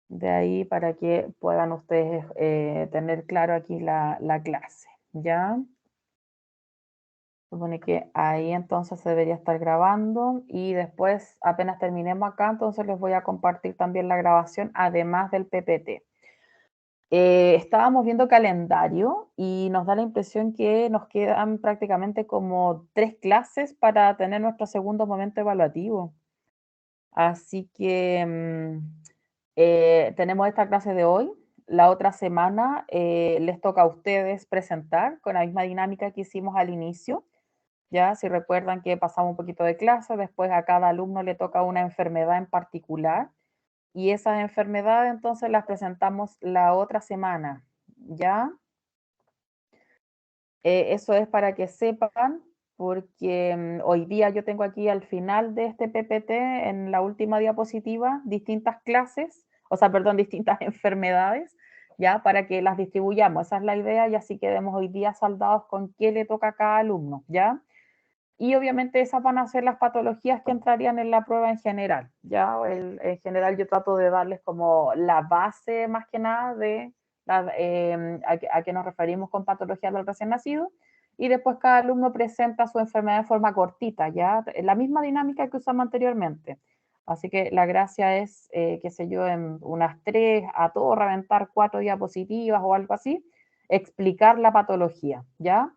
de ahí para que puedan ustedes tener claro aquí la clase, ¿ya? Supone que ahí entonces se debería estar grabando y después, apenas terminemos acá, entonces les voy a compartir también la grabación, además del PPT. Estábamos viendo calendario y nos da la impresión que nos quedan prácticamente como 3 clases para tener nuestro segundo momento evaluativo. Así que tenemos esta clase de hoy. La otra semana les toca a ustedes presentar con la misma dinámica que hicimos al inicio. Ya, si recuerdan que pasamos un poquito de clase, después a cada alumno le toca una enfermedad en particular y esas enfermedades entonces las presentamos la otra semana, ¿ya? Eso es para que sepan, porque hoy día yo tengo aquí al final de este PPT, en la última diapositiva, distintas clases, o sea, perdón, distintas enfermedades, ¿ya? Para que las distribuyamos. Esa es la idea y así quedemos hoy día saldados con qué le toca a cada alumno, ¿ya? Y obviamente esas van a ser las patologías que entrarían en la prueba en general, ¿ya? En general yo trato de darles como la base más que nada de a qué nos referimos con patologías del recién nacido y después cada alumno presenta su enfermedad de forma cortita, ¿ya? La misma dinámica que usamos anteriormente. Así que la gracia es, qué sé yo, en unas 3, a todo reventar 4 diapositivas o algo así, explicar la patología, ¿ya?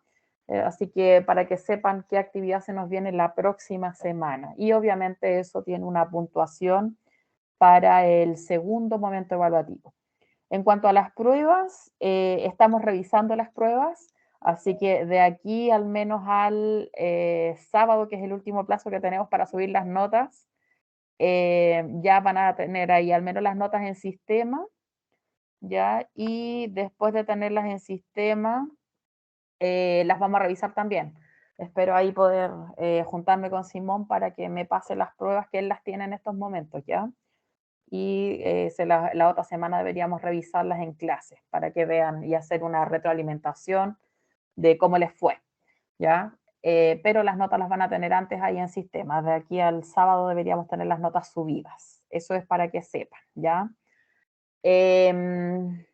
Así que para que sepan qué actividad se nos viene la próxima semana. Y obviamente eso tiene una puntuación para el segundo momento evaluativo. En cuanto a las pruebas, estamos revisando las pruebas, así que de aquí al menos al sábado, que es el último plazo que tenemos para subir las notas, ya van a tener ahí al menos las notas en sistema, ¿ya? Y después de tenerlas en sistema, las vamos a revisar también. Espero ahí poder juntarme con Simón para que me pase las pruebas que él las tiene en estos momentos, ¿ya? Y la otra semana deberíamos revisarlas en clase para que vean y hacer una retroalimentación de cómo les fue, ¿ya? Pero las notas las van a tener antes ahí en sistema. De aquí al sábado deberíamos tener las notas subidas. Eso es para que sepan, ¿ya? Em,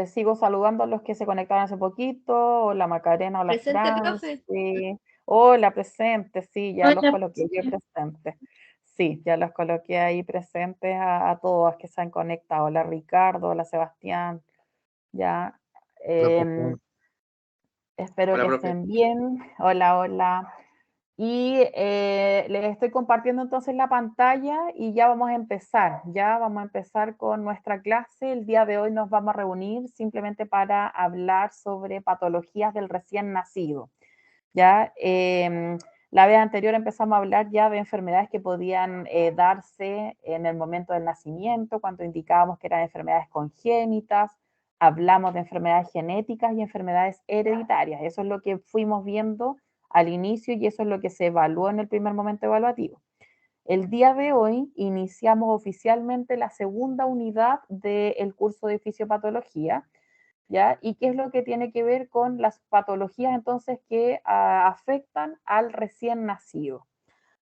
sigo saludando a los que se conectaron hace poquito. Hola Macarena, hola Presente, Franci. profe. Hola presente, sí, ya los Hola, coloqué yo presentes. Sí, ya los coloqué ahí presentes a todas que se han conectado. Hola Ricardo, hola Sebastián, ya. Hola, Em, profe. espero Hola, que profe. estén bien. Hola, hola. Y les estoy compartiendo entonces la pantalla y ya vamos a empezar. Ya vamos a empezar con nuestra clase. El día de hoy nos vamos a reunir simplemente para hablar sobre patologías del recién nacido. Ya la vez anterior empezamos a hablar ya de enfermedades que podían darse en el momento del nacimiento, cuando indicábamos que eran enfermedades congénitas. Hablamos de enfermedades genéticas y enfermedades hereditarias. Eso es lo que fuimos viendo al inicio y eso es lo que se evaluó en el primer momento evaluativo. El día de hoy iniciamos oficialmente la segunda unidad del curso de fisiopatología, ¿ya? ¿Y qué es lo que tiene que ver con las patologías entonces que afectan al recién nacido?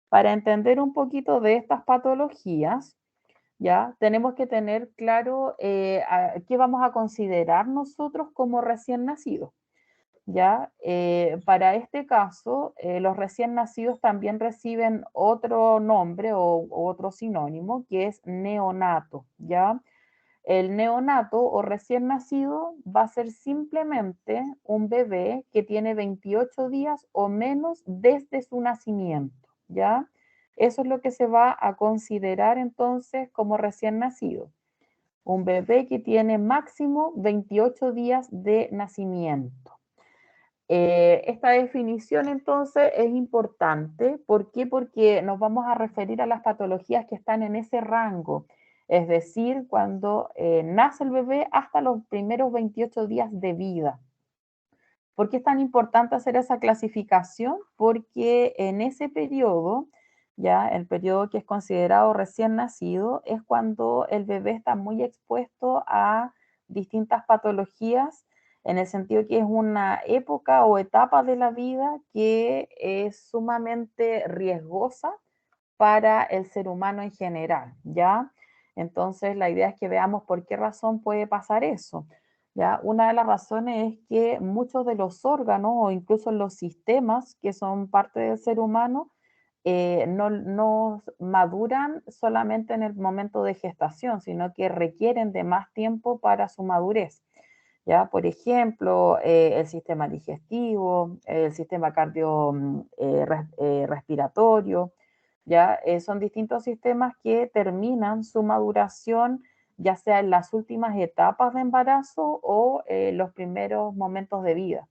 Para entender un poquito de estas patologías, ¿ya? Tenemos que tener claro qué vamos a considerar nosotros como recién nacidos. ¿Ya? Para este caso, los recién nacidos también reciben otro nombre o otro sinónimo que es neonato, ¿ya? El neonato o recién nacido va a ser simplemente un bebé que tiene 28 días o menos desde su nacimiento, ¿ya? Eso es lo que se va a considerar entonces como recién nacido. Un bebé que tiene máximo 28 días de nacimiento. Esta definición entonces es importante. ¿Por qué? Porque nos vamos a referir a las patologías que están en ese rango, es decir, cuando nace el bebé hasta los primeros 28 días de vida. ¿Por qué es tan importante hacer esa clasificación? Porque en ese periodo, ya el periodo que es considerado recién nacido, es cuando el bebé está muy expuesto a distintas patologías, en el sentido que es una época o etapa de la vida que es sumamente riesgosa para el ser humano en general, ¿ya? Entonces, la idea es que veamos por qué razón puede pasar eso. ¿Ya? Una de las razones es que muchos de los órganos o incluso los sistemas que son parte del ser humano no maduran solamente en el momento de gestación, sino que requieren de más tiempo para su madurez. ¿Ya? Por ejemplo, el sistema digestivo, el sistema respiratorio, ¿ya? Son distintos sistemas que terminan su maduración ya sea en las últimas etapas de embarazo o los primeros momentos de vida.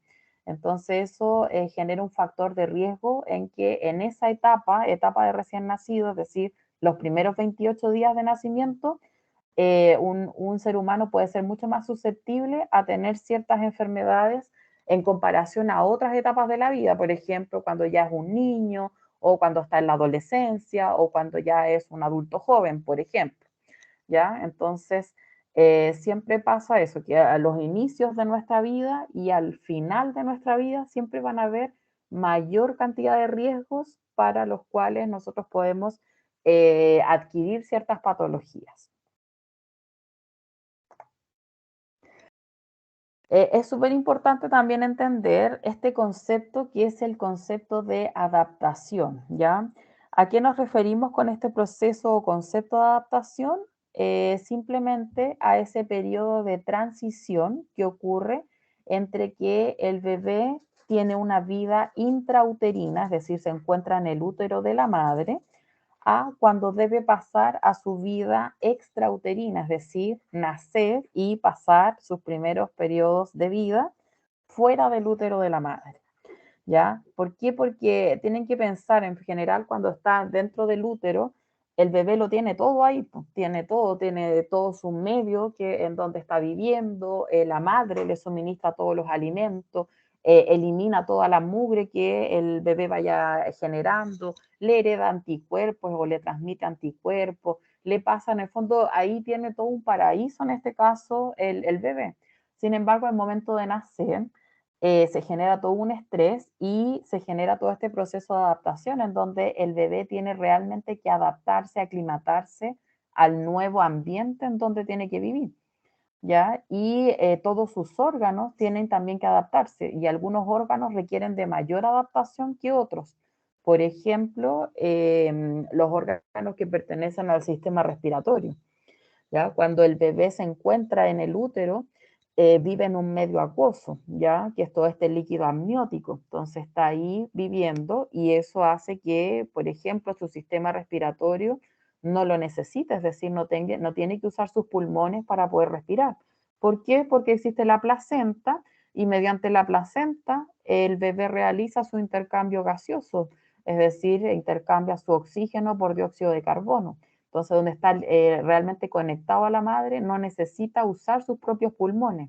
Entonces eso genera un factor de riesgo en que en esa etapa de recién nacido, es decir, los primeros 28 días de nacimiento, un ser humano puede ser mucho más susceptible a tener ciertas enfermedades en comparación a otras etapas de la vida, por ejemplo, cuando ya es un niño o cuando está en la adolescencia o cuando ya es un adulto joven, por ejemplo, ¿ya? Entonces, siempre pasa eso, que a los inicios de nuestra vida y al final de nuestra vida siempre van a haber mayor cantidad de riesgos para los cuales nosotros podemos adquirir ciertas patologías. Es súper importante también entender este concepto que es el concepto de adaptación, ¿ya? ¿A qué nos referimos con este proceso o concepto de adaptación? Simplemente a ese periodo de transición que ocurre entre que el bebé tiene una vida intrauterina, es decir, se encuentra en el útero de la madre, a cuando debe pasar a su vida extrauterina, es decir, nacer y pasar sus primeros periodos de vida fuera del útero de la madre. ¿Ya? ¿Por qué? Porque tienen que pensar en general cuando está dentro del útero, el bebé lo tiene todo ahí, pues, tiene todo su medio que, en donde está viviendo, la madre le suministra todos los alimentos, elimina toda la mugre que el bebé vaya generando, le hereda anticuerpos o le transmite anticuerpos, le pasa en el fondo, ahí tiene todo un paraíso en este caso el bebé. Sin embargo, al momento de nacer, se genera todo un estrés y se genera todo este proceso de adaptación en donde el bebé tiene realmente que adaptarse, aclimatarse al nuevo ambiente en donde tiene que vivir, ¿ya? Y todos sus órganos tienen también que adaptarse y algunos órganos requieren de mayor adaptación que otros. Por ejemplo, los órganos que pertenecen al sistema respiratorio. ¿Ya? Cuando el bebé se encuentra en el útero, vive en un medio acuoso, ¿ya? Que es todo este líquido amniótico. Entonces está ahí viviendo y eso hace que, por ejemplo, su sistema respiratorio no lo necesita, es decir, no tiene que usar sus pulmones para poder respirar. ¿Por qué? Porque existe la placenta y mediante la placenta el bebé realiza su intercambio gaseoso, es decir, intercambia su oxígeno por dióxido de carbono. Entonces, donde está realmente conectado a la madre, no necesita usar sus propios pulmones.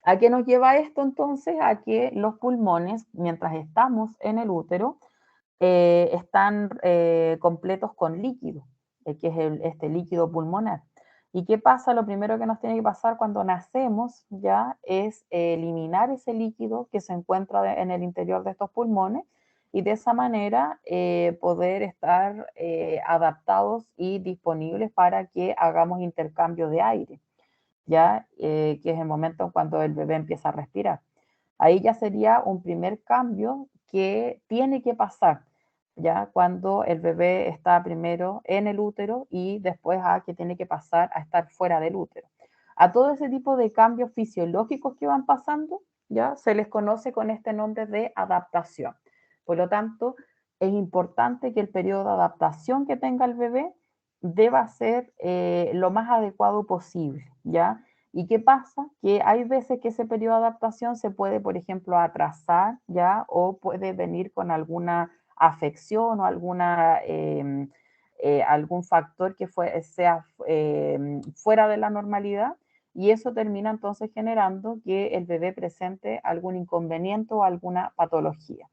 ¿A qué nos lleva esto entonces? A que los pulmones, mientras estamos en el útero, están completos con líquido, que es este líquido pulmonar. ¿Y qué pasa? Lo primero que nos tiene que pasar cuando nacemos ya es eliminar ese líquido que se encuentra en el interior de estos pulmones y de esa manera poder estar adaptados y disponibles para que hagamos intercambio de aire, ¿ya? Que es el momento cuando el bebé empieza a respirar. Ahí ya sería un primer cambio que tiene que pasar, ya cuando el bebé está primero en el útero y después a que tiene que pasar a estar fuera del útero. A todo ese tipo de cambios fisiológicos que van pasando, ya se les conoce con este nombre de adaptación. Por lo tanto, es importante que el periodo de adaptación que tenga el bebé deba ser lo más adecuado posible, ¿ya? ¿Y qué pasa? Que hay veces que ese periodo de adaptación se puede, por ejemplo, atrasar, ¿ya? O puede venir con alguna afección o algún factor que sea fuera de la normalidad y eso termina entonces generando que el bebé presente algún inconveniente o alguna patología.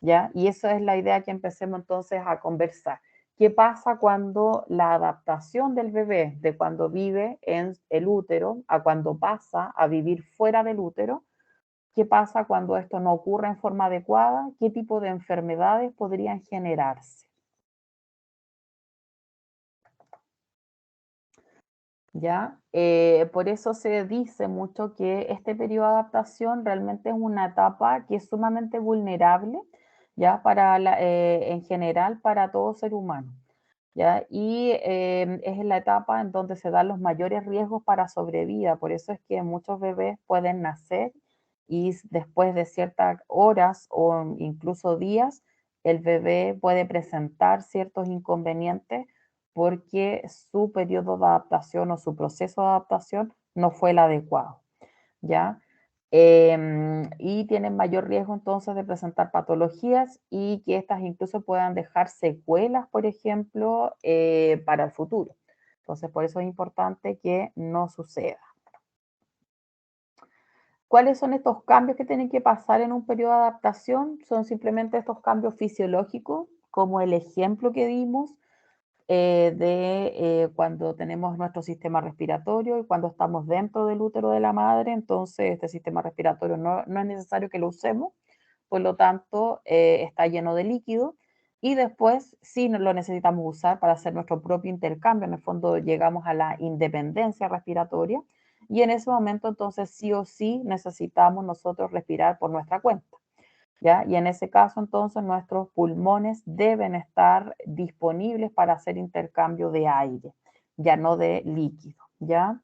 ¿Ya? Y eso es la idea que empecemos entonces a conversar. ¿Qué pasa cuando la adaptación del bebé de cuando vive en el útero a cuando pasa a vivir fuera del útero? ¿Qué pasa cuando esto no ocurre en forma adecuada? ¿Qué tipo de enfermedades podrían generarse? ¿ya? Por eso se dice mucho que este periodo de adaptación realmente es una etapa que es sumamente vulnerable, ¿ya? En general para todo ser humano, ¿ya? Y es la etapa en donde se dan los mayores riesgos para sobrevida. Por eso es que muchos bebés pueden nacer y después de ciertas horas o incluso días, el bebé puede presentar ciertos inconvenientes porque su periodo de adaptación o su proceso de adaptación no fue el adecuado, ¿ya? Y tienen mayor riesgo entonces de presentar patologías y que estas incluso puedan dejar secuelas, por ejemplo, para el futuro. Entonces, por eso es importante que no suceda. ¿Cuáles son estos cambios que tienen que pasar en un periodo de adaptación? Son simplemente estos cambios fisiológicos, como el ejemplo que dimos, cuando tenemos nuestro sistema respiratorio y cuando estamos dentro del útero de la madre, entonces este sistema respiratorio no es necesario que lo usemos, por lo tanto está lleno de líquido y después sí lo necesitamos usar para hacer nuestro propio intercambio, en el fondo llegamos a la independencia respiratoria y en ese momento entonces sí o sí necesitamos nosotros respirar por nuestra cuenta. ¿Ya? Y en ese caso, entonces, nuestros pulmones deben estar disponibles para hacer intercambio de aire, ya no de líquido, ¿ya?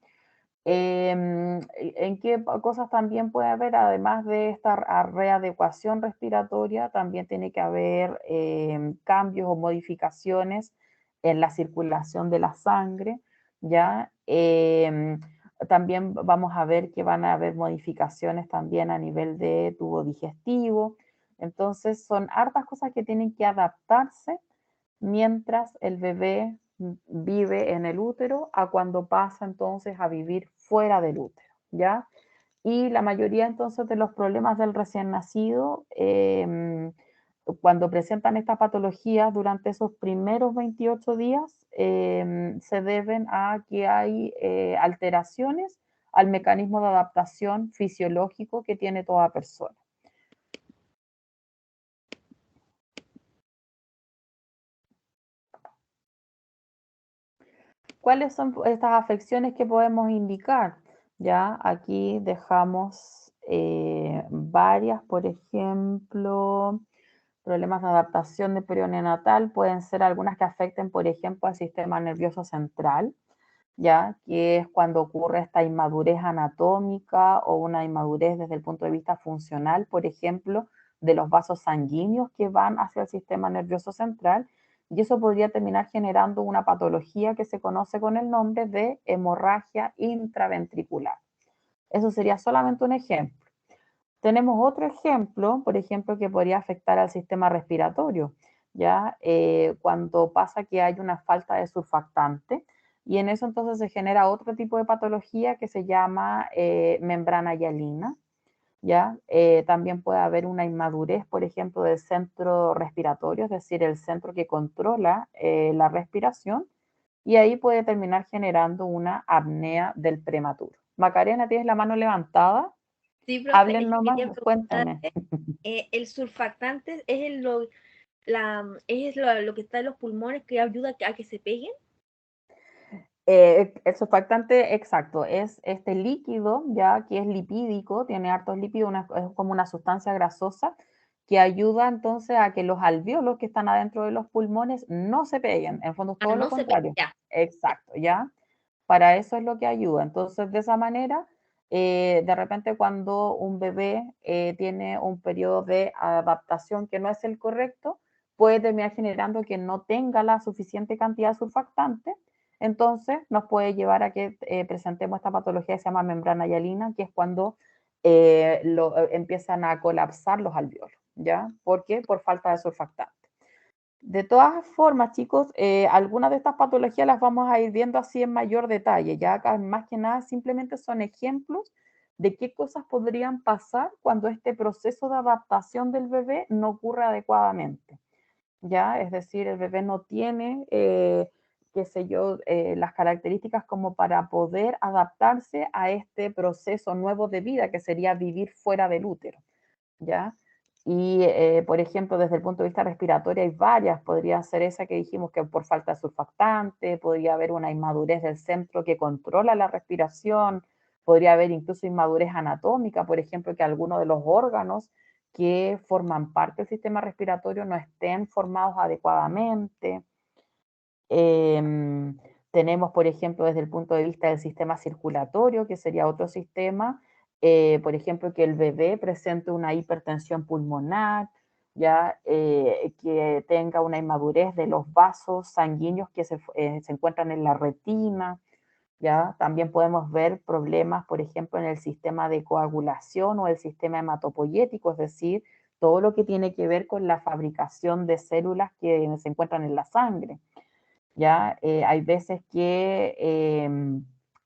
¿En qué cosas también puede haber? Además de esta readecuación respiratoria, también tiene que haber cambios o modificaciones en la circulación de la sangre, ¿ya? También vamos a ver que van a haber modificaciones también a nivel de tubo digestivo. Entonces, son hartas cosas que tienen que adaptarse mientras el bebé vive en el útero a cuando pasa entonces a vivir fuera del útero, ¿ya? Y la mayoría entonces de los problemas del recién nacido, cuando presentan esta patología durante esos primeros 28 días, se deben a que hay alteraciones al mecanismo de adaptación fisiológico que tiene toda persona. ¿Cuáles son estas afecciones que podemos indicar? Ya aquí dejamos varias, por ejemplo, problemas de adaptación de periodo neonatal, pueden ser algunas que afecten, por ejemplo, al sistema nervioso central, ya que es cuando ocurre esta inmadurez anatómica o una inmadurez desde el punto de vista funcional, por ejemplo, de los vasos sanguíneos que van hacia el sistema nervioso central, y eso podría terminar generando una patología que se conoce con el nombre de hemorragia intraventricular. Eso sería solamente un ejemplo. Tenemos otro ejemplo, por ejemplo, que podría afectar al sistema respiratorio, ¿ya? Cuando pasa que hay una falta de surfactante y en eso entonces se genera otro tipo de patología que se llama membrana hialina, ¿ya? También puede haber una inmadurez, por ejemplo, del centro respiratorio, es decir, el centro que controla la respiración, y ahí puede terminar generando una apnea del prematuro. Macarena, ¿tienes la mano levantada? Sí, profe, Hablen es que nomás, quería cuéntame. preguntarle, el surfactante es, es lo que está en los pulmones que ayuda a que se peguen. El surfactante exacto es este líquido ya que es lipídico, tiene hartos lípidos, es como una sustancia grasosa que ayuda entonces a que los alvéolos que están adentro de los pulmones no se peguen. En fondo es Ah, todo lo no se pega, contrario. ya. Exacto, ¿ya? Para eso es lo que ayuda. Entonces, de esa manera, de repente cuando un bebé tiene un periodo de adaptación que no es el correcto, puede terminar generando que no tenga la suficiente cantidad de surfactante, entonces nos puede llevar a que presentemos esta patología que se llama membrana hialina, que es cuando empiezan a colapsar los alvéolos, ¿ya? ¿Por qué? Por falta de surfactante. De todas formas, chicos, algunas de estas patologías las vamos a ir viendo así en mayor detalle. Ya acá más que nada simplemente son ejemplos de qué cosas podrían pasar cuando este proceso de adaptación del bebé no ocurre adecuadamente. ¿Ya? Es decir, el bebé no tiene, qué sé yo, las características como para poder adaptarse a este proceso nuevo de vida que sería vivir fuera del útero, ¿ya? Y, por ejemplo, desde el punto de vista respiratorio hay varias. Podría ser esa que dijimos que por falta de surfactante, podría haber una inmadurez del centro que controla la respiración, podría haber incluso inmadurez anatómica, por ejemplo, que algunos de los órganos que forman parte del sistema respiratorio no estén formados adecuadamente. Tenemos, por ejemplo, desde el punto de vista del sistema circulatorio, que sería otro sistema, por ejemplo, que el bebé presente una hipertensión pulmonar, ya que tenga una inmadurez de los vasos sanguíneos que se encuentran en la retina, ya también podemos ver problemas, por ejemplo, en el sistema de coagulación o el sistema hematopoyético, es decir, todo lo que tiene que ver con la fabricación de células que se encuentran en la sangre. ¿Ya? Hay veces que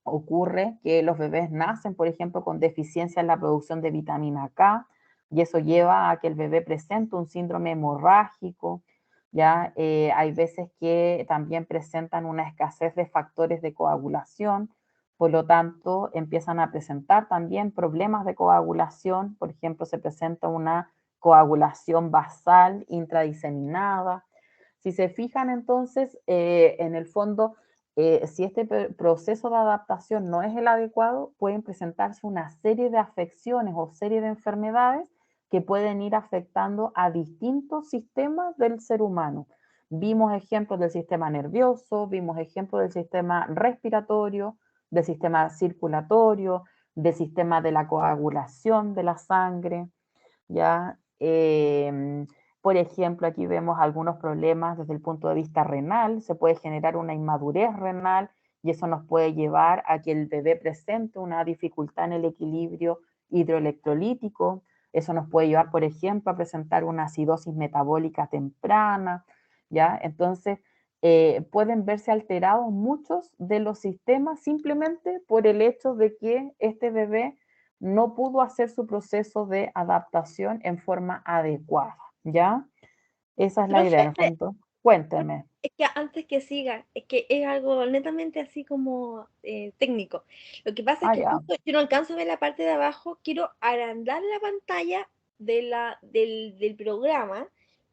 ocurre que los bebés nacen, por ejemplo, con deficiencia en la producción de vitamina K, y eso lleva a que el bebé presente un síndrome hemorrágico, ¿ya? Hay veces que también presentan una escasez de factores de coagulación, por lo tanto, empiezan a presentar también problemas de coagulación, por ejemplo, se presenta una coagulación basal intradiseminada. Si se fijan entonces, en el fondo, si este proceso de adaptación no es el adecuado, pueden presentarse una serie de afecciones o serie de enfermedades que pueden ir afectando a distintos sistemas del ser humano. Vimos ejemplos del sistema nervioso, vimos ejemplos del sistema respiratorio, del sistema circulatorio, del sistema de la coagulación de la sangre, ¿ya? Por ejemplo, aquí vemos algunos problemas desde el punto de vista renal, se puede generar una inmadurez renal y eso nos puede llevar a que el bebé presente una dificultad en el equilibrio hidroelectrolítico, eso nos puede llevar, por ejemplo, a presentar una acidosis metabólica temprana, ¿ya? Entonces, pueden verse alterados muchos de los sistemas simplemente por el hecho de que este bebé no pudo hacer su proceso de adaptación en forma adecuada, ¿ya? Esa es la idea, en Profe, el fondo. Cuénteme. es que antes que siga, es que es algo netamente así como técnico. Lo que pasa es Ah, que ya. justo yo no alcanzo a ver la parte de abajo, quiero agrandar la pantalla del programa,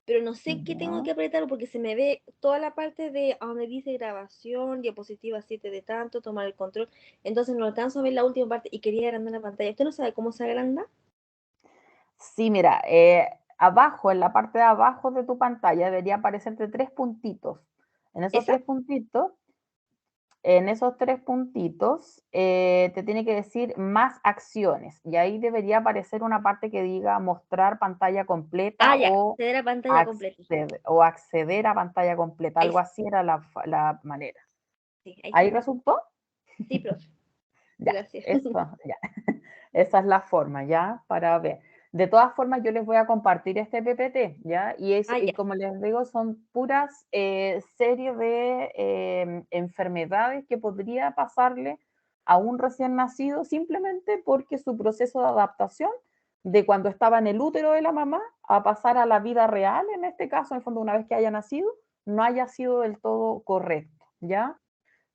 pero no sé qué tengo Ya. que apretar porque se me ve toda la parte de a donde dice grabación, diapositiva 7 de tanto, tomar el control. Entonces no alcanzo a ver la última parte y quería agrandar la pantalla. ¿Usted no sabe cómo se agranda? Sí, mira, abajo, en la parte de abajo de tu pantalla debería aparecerte tres puntitos. En esos ¿Esa? tres puntitos En esos tres puntitos te tiene que decir más acciones y ahí debería aparecer una parte que diga mostrar pantalla Ah, completa ya, acceder a pantalla completa. acceder a pantalla completa, Ahí algo sí, así era la manera. sí, ahí ¿Ahí sí. resultó? Sí, profe, Ya, gracias. eso, ya. Esa es la forma, ¿ya? Para ver. De todas formas, yo les voy a compartir este PPT, ¿ya? Ah, Y ya. como les digo, son puras series de enfermedades que podría pasarle a un recién nacido simplemente porque su proceso de adaptación de cuando estaba en el útero de la mamá a pasar a la vida real, en este caso, en el fondo, una vez que haya nacido, no haya sido del todo correcto, ¿ya?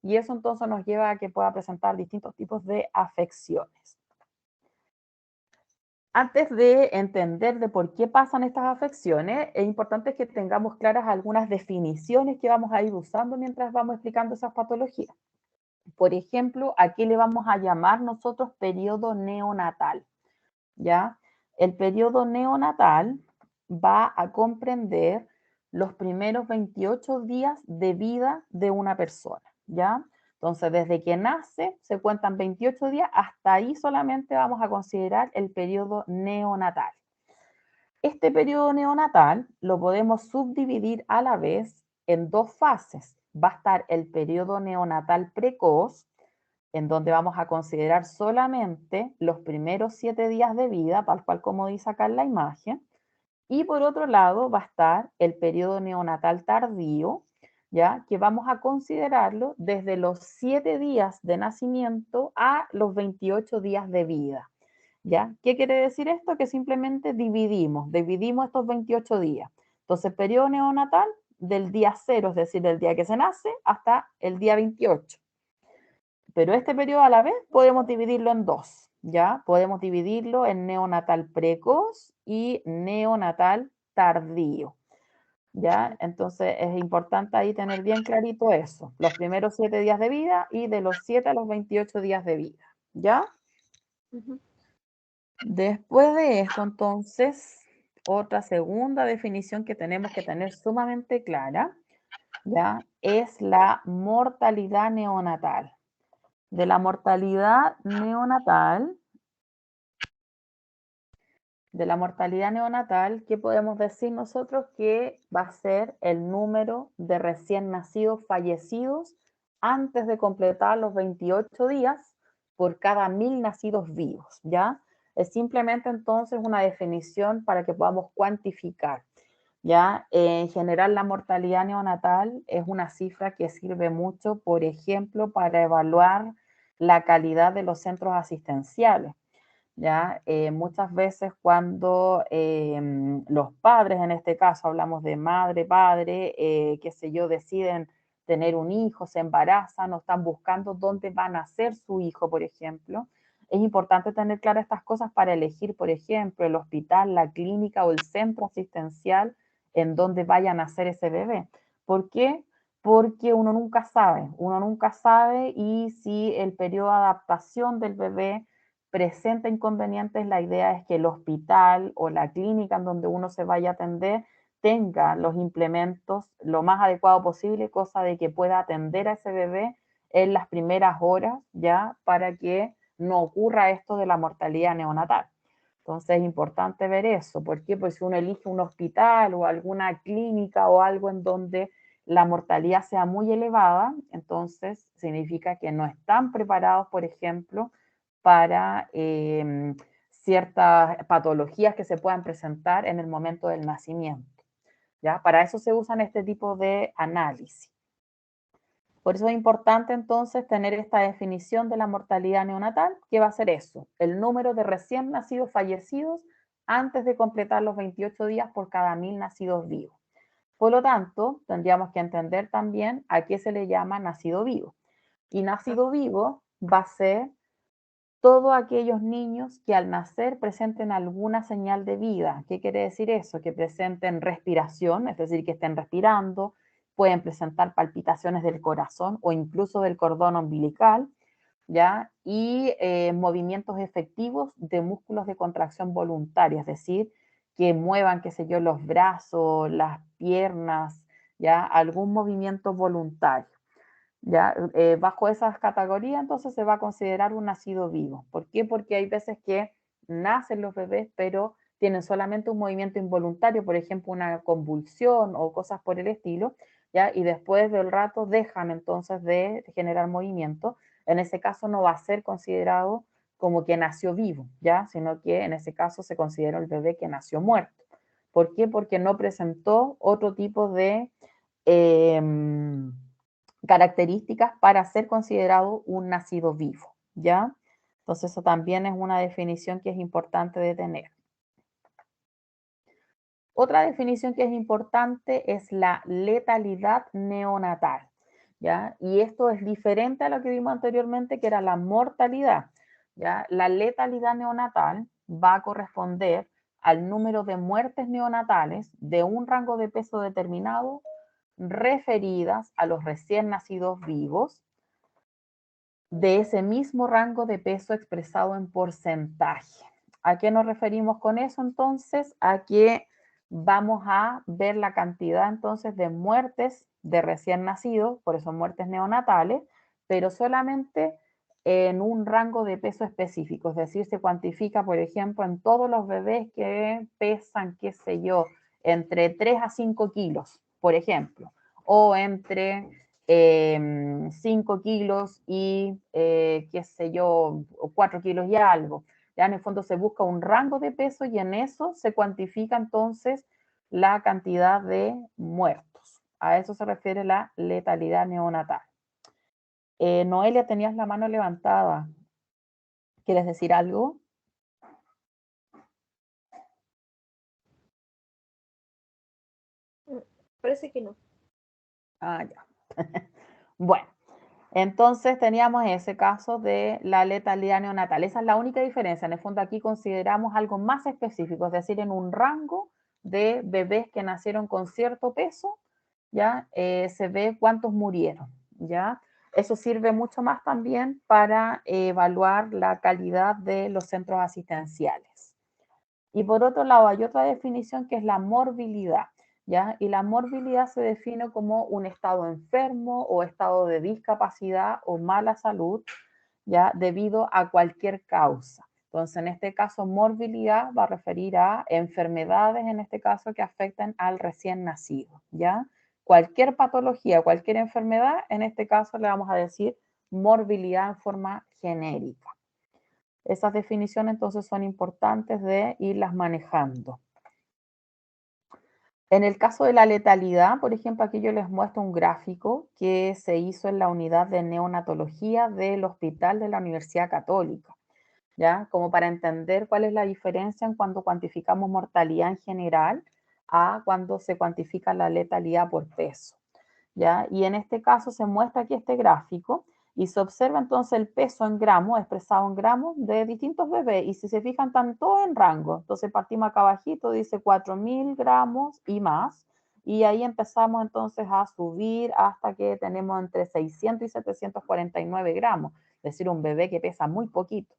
Y eso entonces nos lleva a que pueda presentar distintos tipos de afecciones. Antes de entender de por qué pasan estas afecciones, es importante que tengamos claras algunas definiciones que vamos a ir usando mientras vamos explicando esas patologías. Por ejemplo, aquí le vamos a llamar nosotros periodo neonatal, ¿ya? El periodo neonatal va a comprender los primeros 28 días de vida de una persona, ¿ya? Entonces, desde que nace, se cuentan 28 días, hasta ahí solamente vamos a considerar el periodo neonatal. Este periodo neonatal lo podemos subdividir a la vez en dos fases. Va a estar el periodo neonatal precoz, en donde vamos a considerar solamente los primeros 7 días de vida, tal cual como dice acá en la imagen. Y por otro lado va a estar el periodo neonatal tardío, ¿ya? Que vamos a considerarlo desde los 7 días de nacimiento a los 28 días de vida, ¿ya? ¿Qué quiere decir esto? Que simplemente dividimos estos 28 días. Entonces, periodo neonatal del día 0, es decir, del día que se nace, hasta el día 28. Pero este periodo a la vez podemos dividirlo en dos. ¿ya? Podemos dividirlo en neonatal precoz y neonatal tardío, ¿ya? Entonces es importante ahí tener bien clarito eso, los primeros 7 días de vida y de los 7 a los 28 días de vida, ¿ya? Después de esto, entonces, otra segunda definición que tenemos que tener sumamente clara, ¿ya? Es la mortalidad neonatal. De la mortalidad neonatal, ¿qué podemos decir nosotros? Que va a ser el número de recién nacidos fallecidos antes de completar los 28 días por cada 1000 nacidos vivos, ¿ya? Es simplemente entonces una definición para que podamos cuantificar, ¿ya? En general, la mortalidad neonatal es una cifra que sirve mucho, por ejemplo, para evaluar la calidad de los centros asistenciales. ¿Ya? Muchas veces cuando los padres, en este caso hablamos de madre, padre, qué sé yo, deciden tener un hijo, se embarazan o están buscando dónde van a nacer su hijo, por ejemplo, es importante tener claras estas cosas para elegir, por ejemplo, el hospital, la clínica o el centro asistencial en donde vaya a nacer ese bebé. ¿Por qué? Porque uno nunca sabe y si el periodo de adaptación del bebé presenta inconvenientes, la idea es que el hospital o la clínica en donde uno se vaya a atender tenga los implementos lo más adecuado posible, cosa de que pueda atender a ese bebé en las primeras horas, ya, para que no ocurra esto de la mortalidad neonatal. Entonces es importante ver eso. ¿Por qué? Pues si uno elige un hospital o alguna clínica o algo en donde la mortalidad sea muy elevada, entonces significa que no están preparados, por ejemplo, para ciertas patologías que se puedan presentar en el momento del nacimiento, ¿ya? Para eso se usan este tipo de análisis. Por eso es importante entonces tener esta definición de la mortalidad neonatal, que va a ser eso, el número de recién nacidos fallecidos antes de completar los 28 días por cada 1000 nacidos vivos. Por lo tanto, tendríamos que entender también a qué se le llama nacido vivo. Y nacido vivo va a ser todos aquellos niños que al nacer presenten alguna señal de vida. ¿Qué quiere decir eso? Que presenten respiración, es decir, que estén respirando, pueden presentar palpitaciones del corazón o incluso del cordón umbilical, ¿ya? Y movimientos efectivos de músculos de contracción voluntaria, es decir, que muevan, qué sé yo, los brazos, las piernas, ¿ya? Algún movimiento voluntario. ¿Ya? Bajo esas categorías, entonces se va a considerar un nacido vivo. ¿Por qué? Porque hay veces que nacen los bebés, pero tienen solamente un movimiento involuntario, por ejemplo, una convulsión o cosas por el estilo, ¿ya? Y después del rato dejan entonces de generar movimiento. En ese caso no va a ser considerado como que nació vivo, ¿ya? Sino que en ese caso se considera el bebé que nació muerto. ¿Por qué? Porque no presentó otro tipo de características para ser considerado un nacido vivo, ¿ya? Entonces eso también es una definición que es importante de tener. Otra definición que es importante es la letalidad neonatal, ¿ya? Y esto es diferente a lo que vimos anteriormente, que era la mortalidad, ¿ya? La letalidad neonatal va a corresponder al número de muertes neonatales de un rango de peso determinado referidas a los recién nacidos vivos de ese mismo rango de peso expresado en porcentaje. ¿A qué nos referimos con eso entonces? A que vamos a ver la cantidad entonces de muertes de recién nacidos, por eso muertes neonatales, pero solamente en un rango de peso específico, es decir, se cuantifica, por ejemplo, en todos los bebés que pesan, qué sé yo, entre 3 a 5 kilos, por ejemplo, o entre 5 kilos y, qué sé yo, 4 kilos y algo. Ya en el fondo se busca un rango de peso y en eso se cuantifica entonces la cantidad de muertos. A eso se refiere la letalidad neonatal. Noelia, tenías la mano levantada. ¿Quieres decir algo? Parece que no. Ah, ya. Bueno, Entonces teníamos ese caso de la letalidad neonatal. Esa es la única diferencia. En el fondo aquí consideramos algo más específico, es decir, en un rango de bebés que nacieron con cierto peso, ¿ya? Se ve cuántos murieron, ¿ya? Eso sirve mucho más también para evaluar la calidad de los centros asistenciales. Y por otro lado, hay otra definición que es la morbilidad, ¿ya? Y la morbilidad se define como un estado enfermo o estado de discapacidad o mala salud, ¿ya? Debido a cualquier causa. Entonces, en este caso, morbilidad va a referir a enfermedades, en este caso, que afectan al recién nacido, ¿ya? Cualquier patología, cualquier enfermedad, en este caso le vamos a decir morbilidad en forma genérica. Esas definiciones entonces son importantes de irlas manejando. En el caso de la letalidad, por ejemplo, aquí yo les muestro un gráfico que se hizo en la unidad de neonatología del Hospital de la Universidad Católica, ¿ya? Como para entender cuál es la diferencia en cuando cuantificamos mortalidad en general a cuando se cuantifica la letalidad por peso, ¿ya? Y en este caso se muestra aquí este gráfico y se observa entonces el peso en gramos, expresado en gramos, de distintos bebés. Y si se fijan, están todos en rango. Entonces partimos acá abajito, dice 4.000 gramos y más. Y ahí empezamos entonces a subir hasta que tenemos entre 600 y 749 gramos. Es decir, un bebé que pesa muy poquito.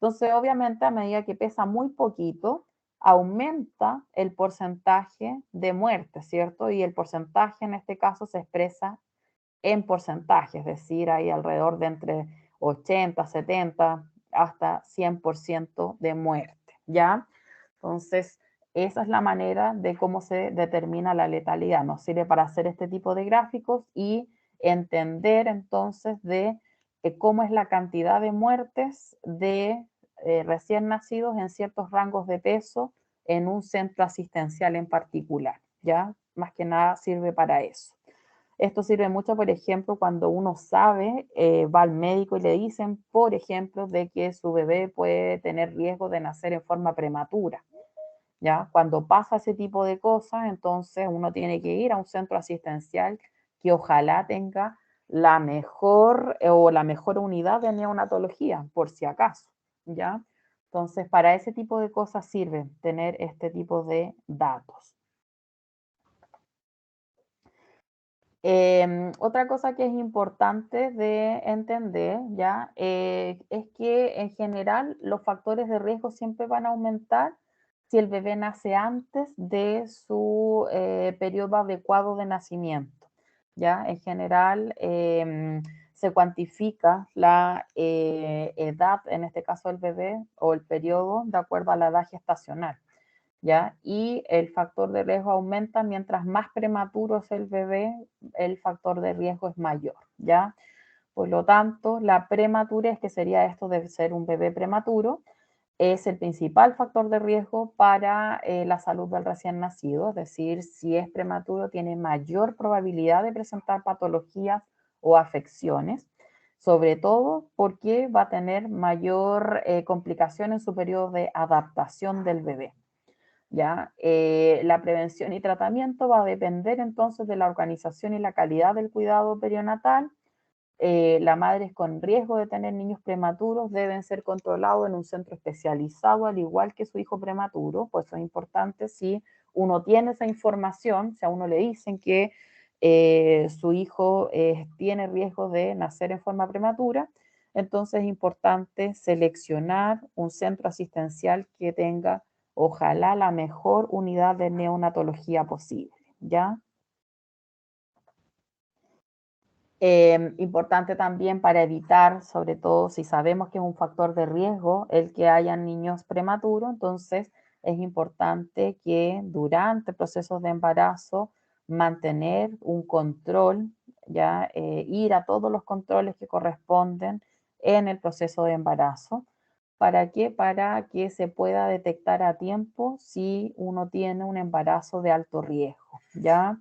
Entonces, obviamente, a medida que pesa muy poquito, aumenta el porcentaje de muerte, ¿cierto? Y el porcentaje en este caso se expresa en porcentaje, es decir, hay alrededor de entre 80, 70 hasta 100% de muerte, ¿ya? Entonces, esa es la manera de cómo se determina la letalidad. Nos sirve para hacer este tipo de gráficos y entender entonces de cómo es la cantidad de muertes de recién nacidos en ciertos rangos de peso en un centro asistencial en particular, ¿ya? Más que nada sirve para eso. Esto sirve mucho, por ejemplo, cuando uno sabe, va al médico y le dicen, por ejemplo, de que su bebé puede tener riesgo de nacer en forma prematura. ¿Ya? Cuando pasa ese tipo de cosas, entonces uno tiene que ir a un centro asistencial que ojalá tenga la mejor o la mejor unidad de neonatología, por si acaso, ¿ya? Entonces, para ese tipo de cosas sirve tener este tipo de datos. Otra cosa que es importante de entender, ¿ya? Es que en general los factores de riesgo siempre van a aumentar si el bebé nace antes de su periodo adecuado de nacimiento, ¿ya? En general se cuantifica la edad, en este caso del bebé, o el periodo de acuerdo a la edad gestacional. ¿Ya? Y el factor de riesgo aumenta mientras más prematuro es el bebé, el factor de riesgo es mayor, ¿ya? Por lo tanto, la prematurez, que sería esto de ser un bebé prematuro, es el principal factor de riesgo para la salud del recién nacido, es decir, si es prematuro tiene mayor probabilidad de presentar patologías o afecciones, sobre todo porque va a tener mayor complicación en su periodo de adaptación del bebé. ¿Ya? La prevención y tratamiento va a depender entonces de la organización y la calidad del cuidado perinatal. Las madres con riesgo de tener niños prematuros deben ser controlados en un centro especializado, al igual que su hijo prematuro. Pues eso es importante si uno tiene esa información, si a uno le dicen que su hijo tiene riesgo de nacer en forma prematura, entonces es importante seleccionar un centro asistencial que tenga, ojalá, la mejor unidad de neonatología posible, ¿ya? Importante también para evitar, sobre todo si sabemos que es un factor de riesgo el que hayan niños prematuros, entonces es importante que durante procesos de embarazo mantener un control, ya ir a todos los controles que corresponden en el proceso de embarazo. ¿Para qué? Para que se pueda detectar a tiempo si uno tiene un embarazo de alto riesgo, ¿ya?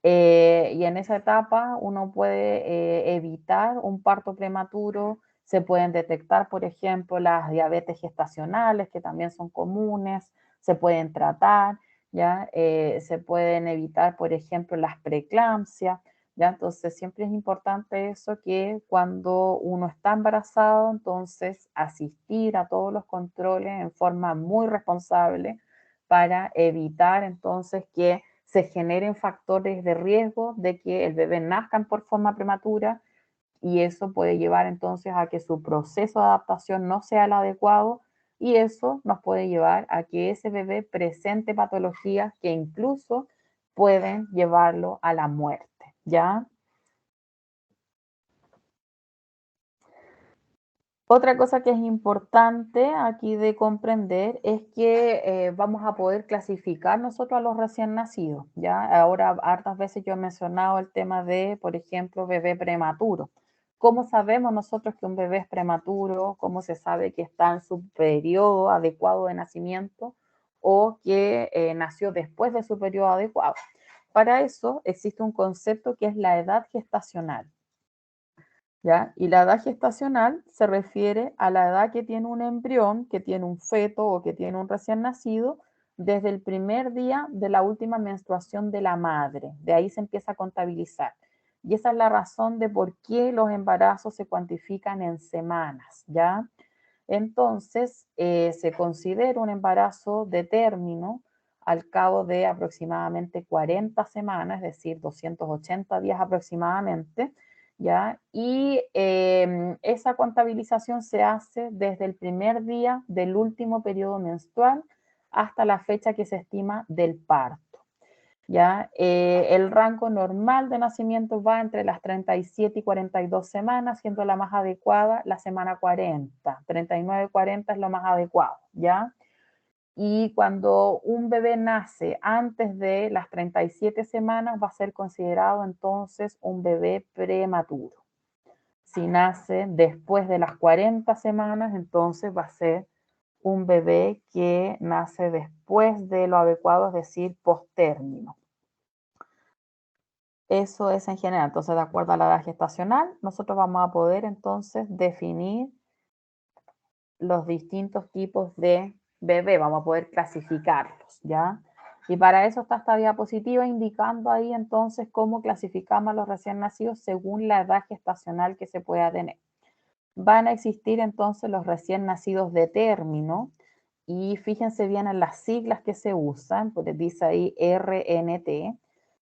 Y en esa etapa uno puede evitar un parto prematuro, se pueden detectar, por ejemplo, las diabetes gestacionales, que también son comunes, se pueden tratar, ¿ya? Se pueden evitar, por ejemplo, las preeclampsias. ¿ya? Entonces, siempre es importante eso, que cuando uno está embarazado, entonces asistir a todos los controles en forma muy responsable para evitar entonces que se generen factores de riesgo de que el bebé nazca por forma prematura, y eso puede llevar entonces a que su proceso de adaptación no sea el adecuado, y eso nos puede llevar a que ese bebé presente patologías que incluso pueden llevarlo a la muerte, ¿ya? Otra cosa que es importante aquí de comprender es que vamos a poder clasificar nosotros a los recién nacidos, ¿ya? Ahora, hartas veces yo he mencionado el tema de, por ejemplo, bebé prematuro. ¿Cómo sabemos nosotros que un bebé es prematuro? ¿Cómo se sabe que está en su periodo adecuado de nacimiento o que nació después de su periodo adecuado? Para eso existe un concepto que es la edad gestacional. ¿Ya? Y la edad gestacional se refiere a la edad que tiene un embrión, que tiene un feto o que tiene un recién nacido desde el primer día de la última menstruación de la madre. De ahí se empieza a contabilizar. Y esa es la razón de por qué los embarazos se cuantifican en semanas, ¿ya? Entonces, se considera un embarazo de término al cabo de aproximadamente 40 semanas, es decir, 280 días aproximadamente, ¿ya? Y esa contabilización se hace desde el primer día del último periodo menstrual hasta la fecha que se estima del parto. ¿Ya? El rango normal de nacimiento va entre las 37 y 42 semanas, siendo la más adecuada la semana 40. 39 y 40 es lo más adecuado, ¿ya? Y cuando un bebé nace antes de las 37 semanas, va a ser considerado entonces un bebé prematuro. Si nace después de las 40 semanas, entonces va a ser un bebé que nace después de lo adecuado, es decir, postérmino. Eso es en general. Entonces, de acuerdo a la edad gestacional, nosotros vamos a poder entonces definir los distintos tipos de bebé, vamos a poder clasificarlos, ¿ya? Y para eso está esta diapositiva indicando ahí entonces cómo clasificamos a los recién nacidos según la edad gestacional que se pueda tener. Van a existir entonces los recién nacidos de término, y fíjense bien en las siglas que se usan, porque dice ahí RNT,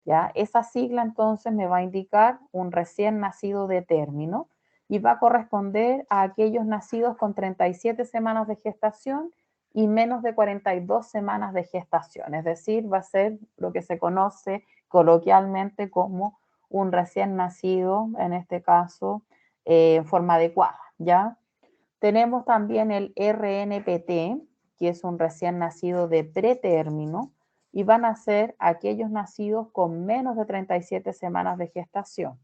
¿ya? Esa sigla entonces me va a indicar un recién nacido de término y va a corresponder a aquellos nacidos con 37 semanas de gestación y menos de 42 semanas de gestación. Es decir, va a ser lo que se conoce coloquialmente como un recién nacido, en este caso, en forma adecuada, ¿ya? Tenemos también el RNPT, que es un recién nacido de pretérmino, y van a ser aquellos nacidos con menos de 37 semanas de gestación.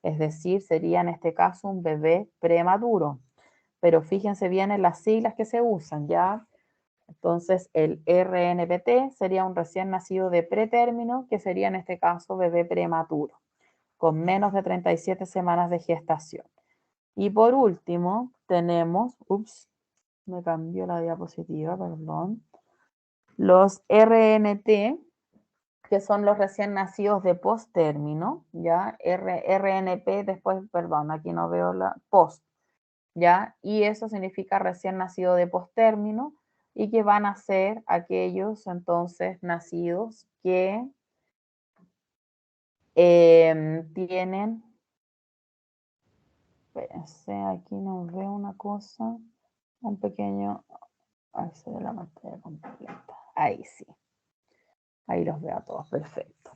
Es decir, sería en este caso un bebé prematuro. Pero fíjense bien en las siglas que se usan, ¿ya? Entonces, el RNPT sería un recién nacido de pretérmino, que sería en este caso bebé prematuro, con menos de 37 semanas de gestación. Y por último, tenemos, me cambió la diapositiva, perdón, los RNT, que son los recién nacidos de posttérmino, ¿ya? RNP, después, perdón, aquí no veo la post, ¿ya? Y eso significa recién nacido de posttérmino, y que van a ser aquellos entonces nacidos que tienen, espérense, aquí no veo una cosa, un pequeño, ahí se ve la pantalla completa, ahí sí, ahí los veo a todos, perfecto.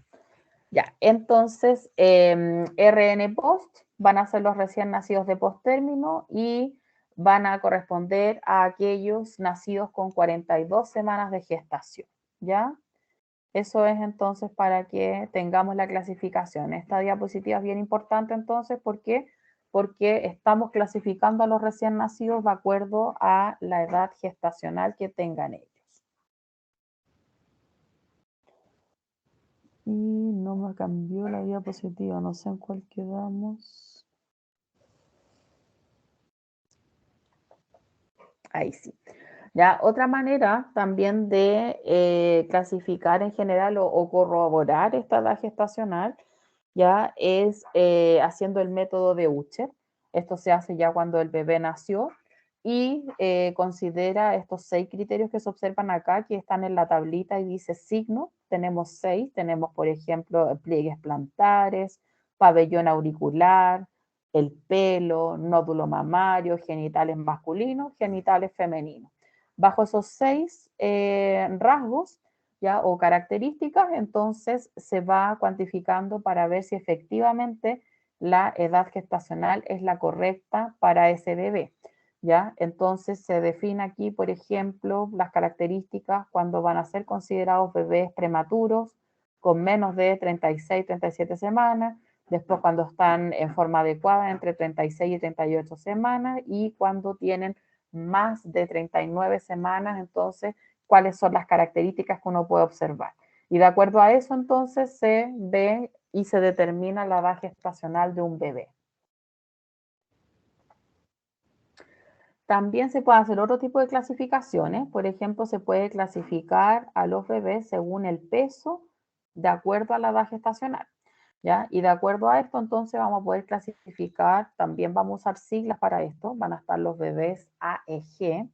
Ya, entonces, RN post van a ser los recién nacidos de posttérmino y van a corresponder a aquellos nacidos con 42 semanas de gestación, ¿ya? Eso es entonces para que tengamos la clasificación. Esta diapositiva es bien importante entonces, ¿por qué? Porque estamos clasificando a los recién nacidos de acuerdo a la edad gestacional que tengan ellos. Y no me cambió la diapositiva, no sé en cuál quedamos. Ahí sí. Ya, otra manera también de clasificar en general o corroborar esta edad gestacional ya es haciendo el método de Ucher. Esto se hace ya cuando el bebé nació y considera estos 6 criterios que se observan acá, que están en la tablita y dice signo. Tenemos 6, tenemos por ejemplo pliegues plantares, pabellón auricular, el pelo, nódulo mamario, genitales masculinos, genitales femeninos. Bajo esos 6 rasgos, ¿ya? O características, entonces se va cuantificando para ver si efectivamente la edad gestacional es la correcta para ese bebé, ¿ya? Entonces se define aquí, por ejemplo, las características cuando van a ser considerados bebés prematuros con menos de 36, 37 semanas, después cuando están en forma adecuada entre 36 y 38 semanas y cuando tienen más de 39 semanas, entonces cuáles son las características que uno puede observar. Y de acuerdo a eso, entonces, se ve y se determina la edad gestacional de un bebé. También se puede hacer otro tipo de clasificaciones. Por ejemplo, se puede clasificar a los bebés según el peso de acuerdo a la edad gestacional, ¿ya? Y de acuerdo a esto, entonces vamos a poder clasificar, también vamos a usar siglas para esto, van a estar los bebés AEG,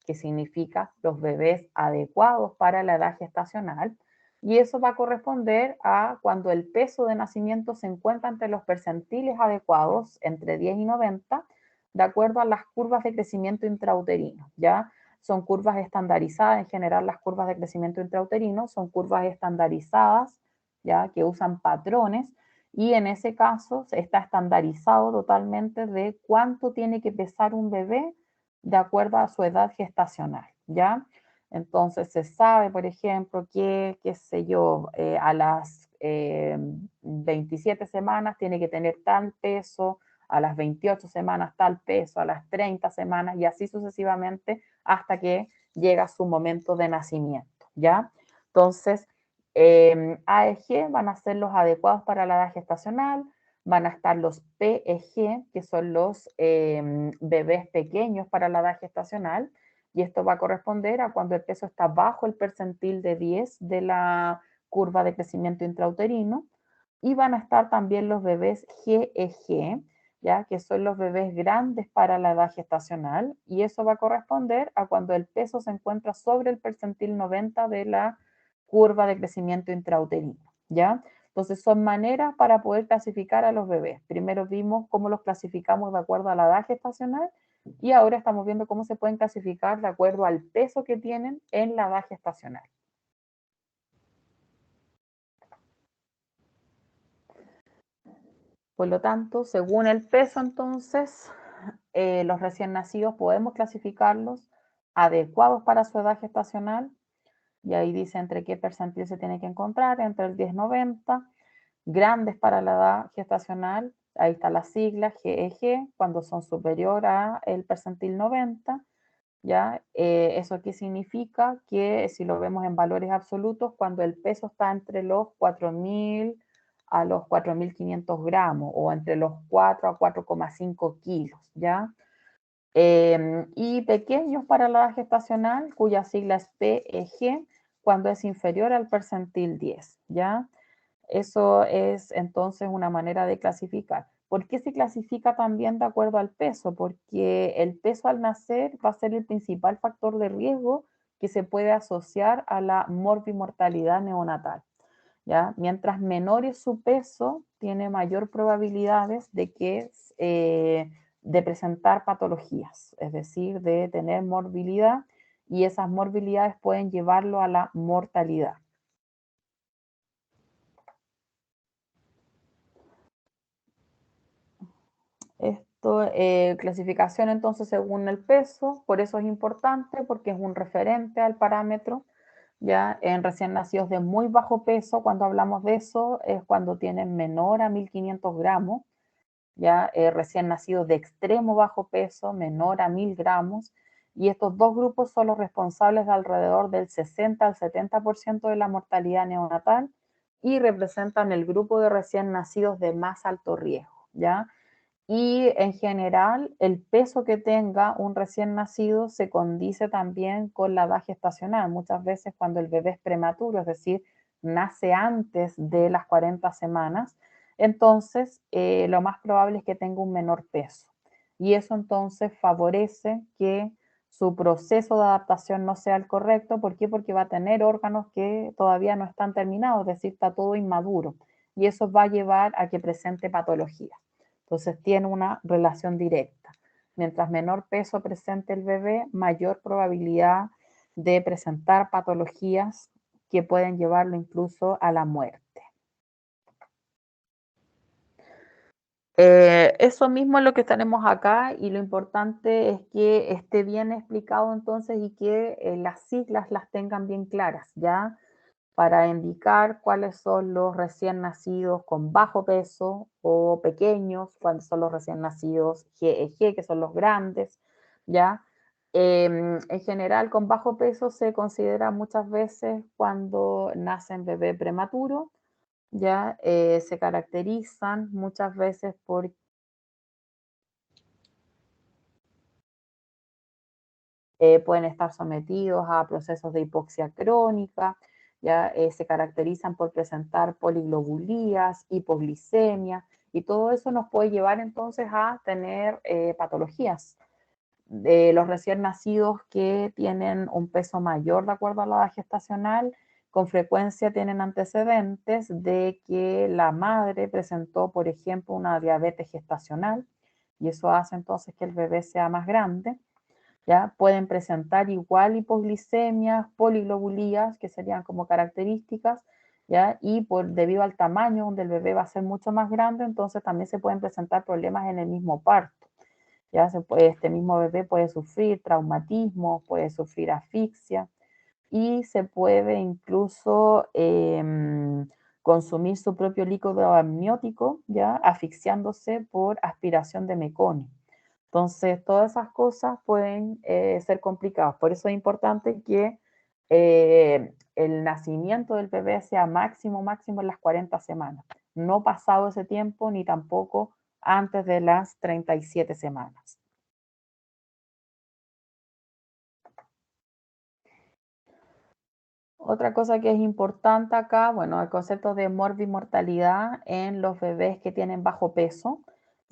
que significa los bebés adecuados para la edad gestacional, y eso va a corresponder a cuando el peso de nacimiento se encuentra entre los percentiles adecuados, entre 10 y 90, de acuerdo a las curvas de crecimiento intrauterino, ¿ya? Son curvas estandarizadas, en general las curvas de crecimiento intrauterino son curvas estandarizadas, ¿ya? Que usan patrones, y en ese caso está estandarizado totalmente de cuánto tiene que pesar un bebé de acuerdo a su edad gestacional, ¿ya? Entonces se sabe, por ejemplo, que, qué sé yo, a las 27 semanas tiene que tener tal peso, a las 28 semanas tal peso, a las 30 semanas y así sucesivamente hasta que llega su momento de nacimiento, ¿ya? Entonces, AEG van a ser los adecuados para la edad gestacional, van a estar los PEG, que son los bebés pequeños para la edad gestacional, y esto va a corresponder a cuando el peso está bajo el percentil de 10 de la curva de crecimiento intrauterino, y van a estar también los bebés GEG, ¿ya? Que son los bebés grandes para la edad gestacional, y eso va a corresponder a cuando el peso se encuentra sobre el percentil 90 de la curva de crecimiento intrauterino, ¿ya? Entonces son maneras para poder clasificar a los bebés. Primero vimos cómo los clasificamos de acuerdo a la edad gestacional y ahora estamos viendo cómo se pueden clasificar de acuerdo al peso que tienen en la edad gestacional. Por lo tanto, según el peso, entonces, los recién nacidos podemos clasificarlos adecuados para su edad gestacional, y ahí dice entre qué percentil se tiene que encontrar, entre el 10-90, grandes para la edad gestacional, ahí está la sigla GEG, cuando son superior a el percentil 90, ¿ya? ¿Eso qué significa? Que si lo vemos en valores absolutos, cuando el peso está entre los 4.000 a los 4.500 gramos o entre los 4 a 4,5 kilos, ¿ya? Y pequeños para la edad gestacional, cuya sigla es PEG, cuando es inferior al percentil 10, ¿ya? Eso es entonces una manera de clasificar. ¿Por qué se clasifica también de acuerdo al peso? Porque el peso al nacer va a ser el principal factor de riesgo que se puede asociar a la morbimortalidad neonatal, ¿ya? Mientras menor es su peso, tiene mayor probabilidades de que de presentar patologías, es decir, de tener morbilidad, y esas morbilidades pueden llevarlo a la mortalidad. Esto, clasificación entonces según el peso, por eso es importante, porque es un referente al parámetro, ya en recién nacidos de muy bajo peso, cuando hablamos de eso, es cuando tienen menor a 1.500 gramos, ya recién nacidos de extremo bajo peso, menor a 1.000 gramos, y estos dos grupos son los responsables de alrededor del 60 al 70% de la mortalidad neonatal y representan el grupo de recién nacidos de más alto riesgo, ¿ya? Y en general, el peso que tenga un recién nacido se condice también con la edad gestacional. Muchas veces cuando el bebé es prematuro, es decir, nace antes de las 40 semanas, entonces lo más probable es que tenga un menor peso. Y eso entonces favorece que su proceso de adaptación no sea el correcto. ¿Por qué? Porque va a tener órganos que todavía no están terminados, es decir, está todo inmaduro. Y eso va a llevar a que presente patología. Entonces tiene una relación directa. Mientras menor peso presente el bebé, mayor probabilidad de presentar patologías que pueden llevarlo incluso a la muerte. Eso mismo es lo que tenemos acá y lo importante es que esté bien explicado entonces y que las siglas las tengan bien claras, ¿ya? Para indicar cuáles son los recién nacidos con bajo peso o pequeños, cuáles son los recién nacidos GEG, que son los grandes, ¿ya? En general, con bajo peso se considera muchas veces cuando nacen bebé prematuro, ya se caracterizan muchas veces por pueden estar sometidos a procesos de hipoxia crónica, ya se caracterizan por presentar poliglobulías, hipoglicemia, y todo eso nos puede llevar entonces a tener patologías. De los recién nacidos que tienen un peso mayor de acuerdo a la edad gestacional, con frecuencia tienen antecedentes de que la madre presentó, por ejemplo, una diabetes gestacional, y eso hace entonces que el bebé sea más grande. ¿Ya? Pueden presentar igual hipoglicemias, poliglobulías, que serían como características, ¿ya? Y debido al tamaño, donde el bebé va a ser mucho más grande, entonces también se pueden presentar problemas en el mismo parto, ¿ya? Este mismo bebé puede sufrir traumatismo, puede sufrir asfixia y se puede incluso consumir su propio líquido amniótico, ¿ya? Asfixiándose por aspiración de meconio. Entonces, todas esas cosas pueden ser complicadas. Por eso es importante que el nacimiento del bebé sea máximo, máximo en las 40 semanas. No pasado ese tiempo, ni tampoco antes de las 37 semanas. Otra cosa que es importante acá, bueno, el concepto de morbimortalidad en los bebés que tienen bajo peso,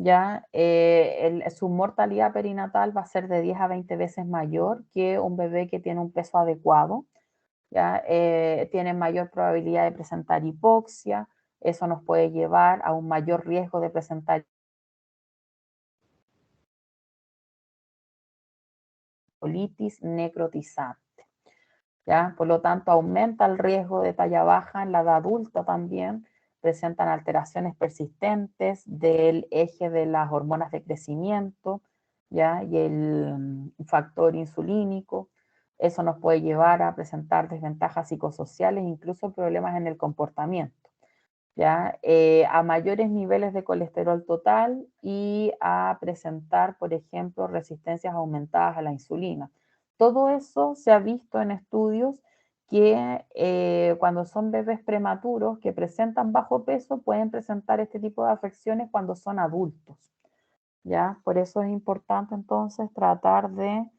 ya su mortalidad perinatal va a ser de 10 a 20 veces mayor que un bebé que tiene un peso adecuado, ya tiene mayor probabilidad de presentar hipoxia, eso nos puede llevar a un mayor riesgo de presentar colitis necrotizante. ¿Ya? Por lo tanto, aumenta el riesgo de talla baja en la edad adulta también, presentan alteraciones persistentes del eje de las hormonas de crecimiento, ¿ya? Y el factor insulínico. Eso nos puede llevar a presentar desventajas psicosociales, incluso problemas en el comportamiento, ¿ya? A mayores niveles de colesterol total y a presentar, por ejemplo, resistencias aumentadas a la insulina. Todo eso se ha visto en estudios que cuando son bebés prematuros que presentan bajo peso pueden presentar este tipo de afecciones cuando son adultos, ¿ya? Por eso es importante entonces tratar de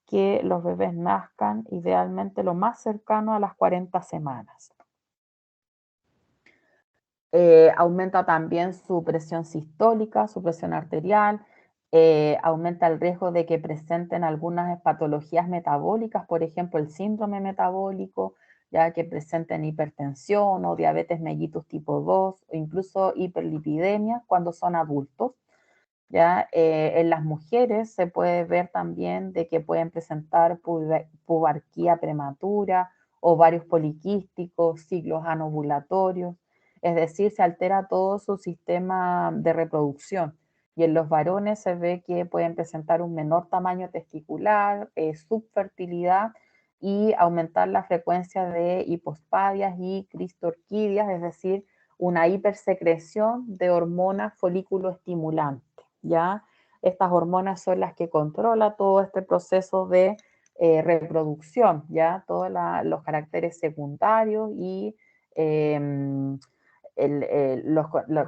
que los bebés nazcan idealmente lo más cercano a las 40 semanas. Aumenta también su presión sistólica, su presión arterial, aumenta el riesgo de que presenten algunas patologías metabólicas, por ejemplo, el síndrome metabólico, ya que presenten hipertensión o diabetes mellitus tipo 2 o incluso hiperlipidemia cuando son adultos. ¿Ya? En las mujeres se puede ver también de que pueden presentar pubarquía prematura, ovarios poliquísticos, ciclos anovulatorios, es decir, se altera todo su sistema de reproducción. Y en los varones se ve que pueden presentar un menor tamaño testicular, subfertilidad y aumentar la frecuencia de hipospadias y cristorquidias, es decir, una hipersecreción de hormonas folículo estimulante. ¿Ya? Estas hormonas son las que controlan todo este proceso de reproducción, ¿ya? Todos los caracteres secundarios y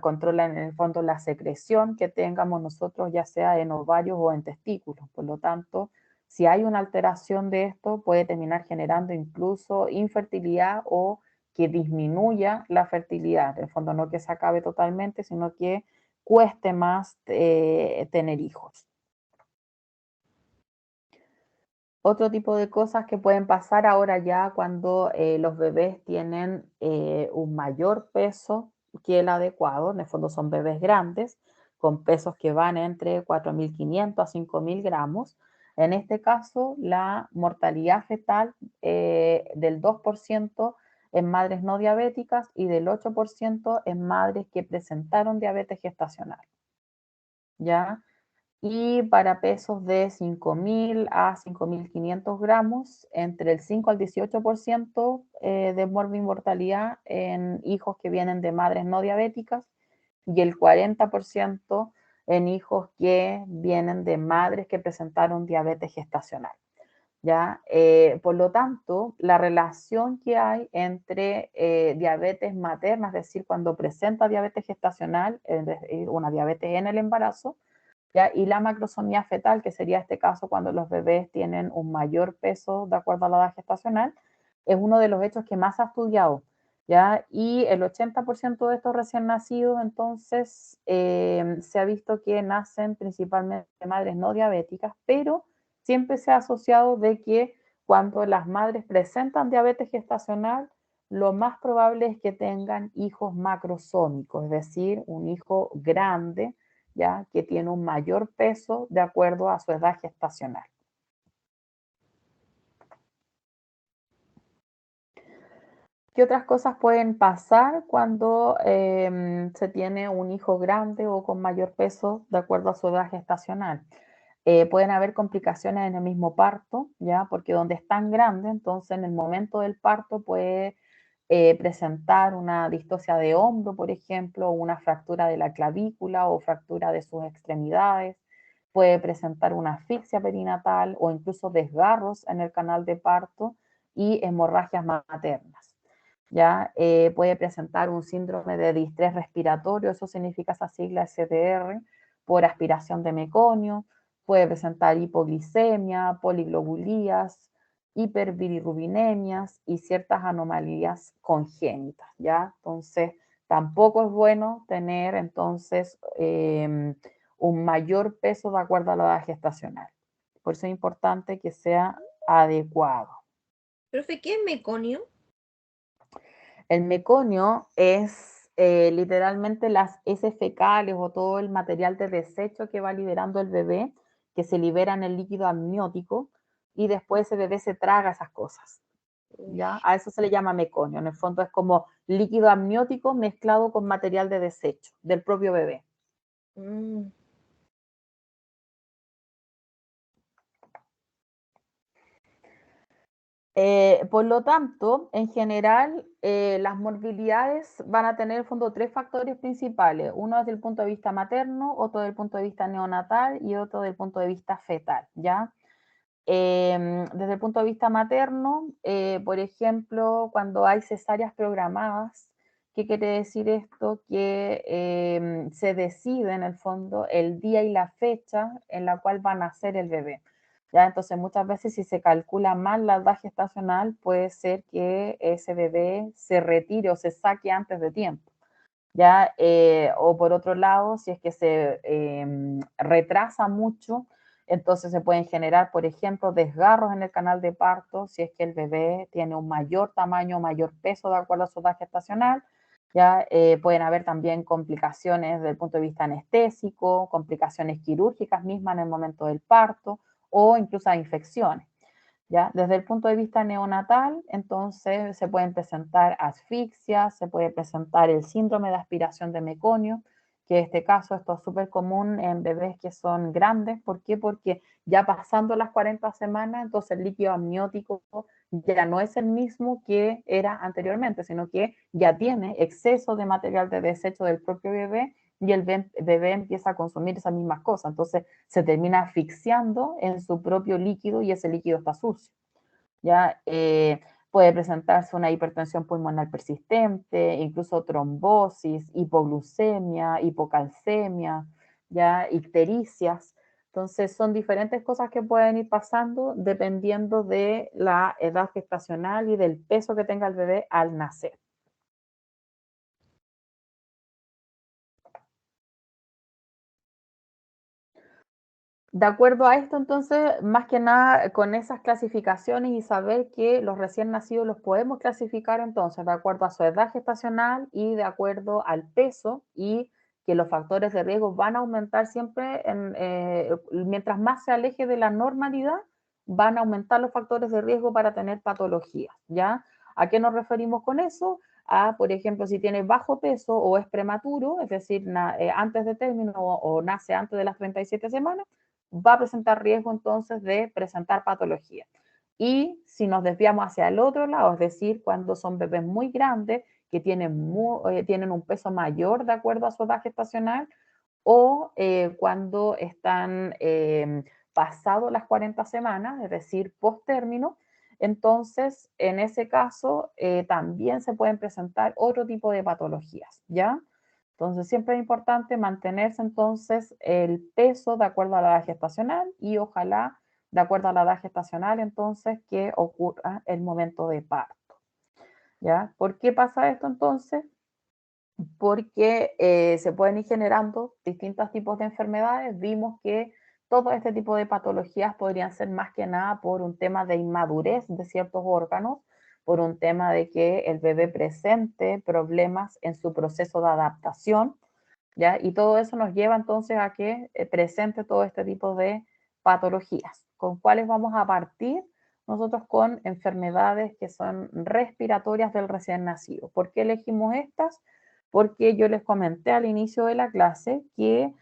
controlan en el fondo la secreción que tengamos nosotros, ya sea en ovarios o en testículos. Por lo tanto, si hay una alteración de esto, puede terminar generando incluso infertilidad o que disminuya la fertilidad, en el fondo no que se acabe totalmente, sino que cueste más tener hijos. Otro tipo de cosas que pueden pasar ahora ya cuando los bebés tienen un mayor peso que el adecuado, en el fondo son bebés grandes, con pesos que van entre 4.500 a 5.000 gramos. En este caso, la mortalidad fetal del 2% en madres no diabéticas y del 8% en madres que presentaron diabetes gestacional. ¿Ya? Y para pesos de 5.000 a 5.500 gramos, entre el 5 al 18% de mortalidad en hijos que vienen de madres no diabéticas y el 40% en hijos que vienen de madres que presentaron diabetes gestacional. ¿Ya? Por lo tanto, la relación que hay entre diabetes materna, es decir, cuando presenta diabetes gestacional, es decir, una diabetes en el embarazo, ¿ya? Y la macrosomía fetal, que sería este caso cuando los bebés tienen un mayor peso de acuerdo a la edad gestacional, es uno de los hechos que más ha estudiado, ¿ya? Y el 80% de estos recién nacidos, entonces, se ha visto que nacen principalmente de madres no diabéticas, pero siempre se ha asociado de que cuando las madres presentan diabetes gestacional, lo más probable es que tengan hijos macrosómicos, es decir, un hijo grande, ¿ya? Que tiene un mayor peso de acuerdo a su edad gestacional. ¿Qué otras cosas pueden pasar cuando se tiene un hijo grande o con mayor peso de acuerdo a su edad gestacional? Pueden haber complicaciones en el mismo parto, ¿ya? Porque donde es tan grande, entonces en el momento del parto puede presentar una distocia de hombro, por ejemplo, una fractura de la clavícula o fractura de sus extremidades, puede presentar una asfixia perinatal o incluso desgarros en el canal de parto y hemorragias maternas. ¿Ya? Puede presentar un síndrome de distrés respiratorio, eso significa esa sigla STR, por aspiración de meconio, puede presentar hipoglicemia, poliglobulías, hiperbilirubinemias y ciertas anomalías congénitas, ¿ya? Entonces, tampoco es bueno tener entonces un mayor peso de acuerdo a la edad gestacional. Por eso es importante que sea adecuado. Profe, ¿qué es meconio? El meconio es literalmente las heces fecales o todo el material de desecho que va liberando el bebé, que se libera en el líquido amniótico y después ese bebé se traga esas cosas. ¿Ya? A eso se le llama meconio. En el fondo es como líquido amniótico mezclado con material de desecho del propio bebé. Mm. Por lo tanto, en general, las morbilidades van a tener en el fondo tres factores principales. Uno desde el punto de vista materno, otro desde el punto de vista neonatal y otro desde el punto de vista fetal, ¿ya? Desde el punto de vista materno, por ejemplo, cuando hay cesáreas programadas, ¿qué quiere decir esto? Que se decide en el fondo el día y la fecha en la cual va a nacer el bebé. ¿Ya? Entonces, muchas veces si se calcula mal la edad gestacional, puede ser que ese bebé se retire o se saque antes de tiempo. ¿Ya? O por otro lado, si es que se retrasa mucho, entonces se pueden generar, por ejemplo, desgarros en el canal de parto, si es que el bebé tiene un mayor tamaño, mayor peso de acuerdo a su edad gestacional. Ya pueden haber también complicaciones desde el punto de vista anestésico, complicaciones quirúrgicas mismas en el momento del parto o incluso infecciones. ¿Ya? Desde el punto de vista neonatal, entonces se pueden presentar asfixias, se puede presentar el síndrome de aspiración de meconio, que en este caso esto es súper común en bebés que son grandes. ¿Por qué? Porque ya pasando las 40 semanas, entonces el líquido amniótico ya no es el mismo que era anteriormente, sino que ya tiene exceso de material de desecho del propio bebé y el bebé empieza a consumir esas mismas cosas. Entonces se termina asfixiando en su propio líquido y ese líquido está sucio. ¿Ya? Puede presentarse una hipertensión pulmonar persistente, incluso trombosis, hipoglucemia, hipocalcemia, ¿ya? Ictericias. Entonces, son diferentes cosas que pueden ir pasando dependiendo de la edad gestacional y del peso que tenga el bebé al nacer. De acuerdo a esto, entonces, más que nada con esas clasificaciones y saber que los recién nacidos los podemos clasificar entonces de acuerdo a su edad gestacional y de acuerdo al peso y que los factores de riesgo van a aumentar siempre, mientras más se aleje de la normalidad, van a aumentar los factores de riesgo para tener patologías, ¿ya? ¿A qué nos referimos con eso? A, por ejemplo, si tiene bajo peso o es prematuro, es decir, antes de término o nace antes de las 37 semanas, va a presentar riesgo entonces de presentar patología. Y si nos desviamos hacia el otro lado, es decir, cuando son bebés muy grandes, que tienen un peso mayor de acuerdo a su edad gestacional, o cuando están pasado las 40 semanas, es decir, post término, entonces en ese caso también se pueden presentar otro tipo de patologías, ¿ya? Entonces, siempre es importante mantenerse entonces el peso de acuerdo a la edad gestacional y ojalá de acuerdo a la edad gestacional entonces que ocurra el momento de parto. ¿Ya? ¿Por qué pasa esto entonces? Porque se pueden ir generando distintos tipos de enfermedades. Vimos que todo este tipo de patologías podrían ser más que nada por un tema de inmadurez de ciertos órganos, por un tema de que el bebé presente problemas en su proceso de adaptación, ¿ya? Y todo eso nos lleva entonces a que presente todo este tipo de patologías. ¿Con cuáles vamos a partir? Nosotros con enfermedades que son respiratorias del recién nacido. ¿Por qué elegimos estas? Porque yo les comenté al inicio de la clase que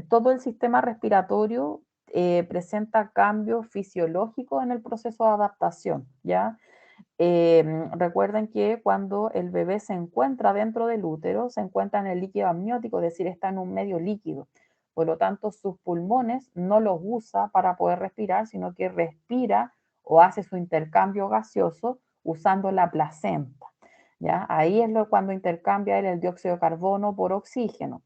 todo el sistema respiratorio presenta cambios fisiológicos en el proceso de adaptación, ¿ya? Recuerden que cuando el bebé se encuentra dentro del útero, se encuentra en el líquido amniótico, es decir, está en un medio líquido. Por lo tanto, sus pulmones no los usa para poder respirar, sino que respira o hace su intercambio gaseoso usando la placenta. ¿Ya? Ahí es cuando intercambia el dióxido de carbono por oxígeno.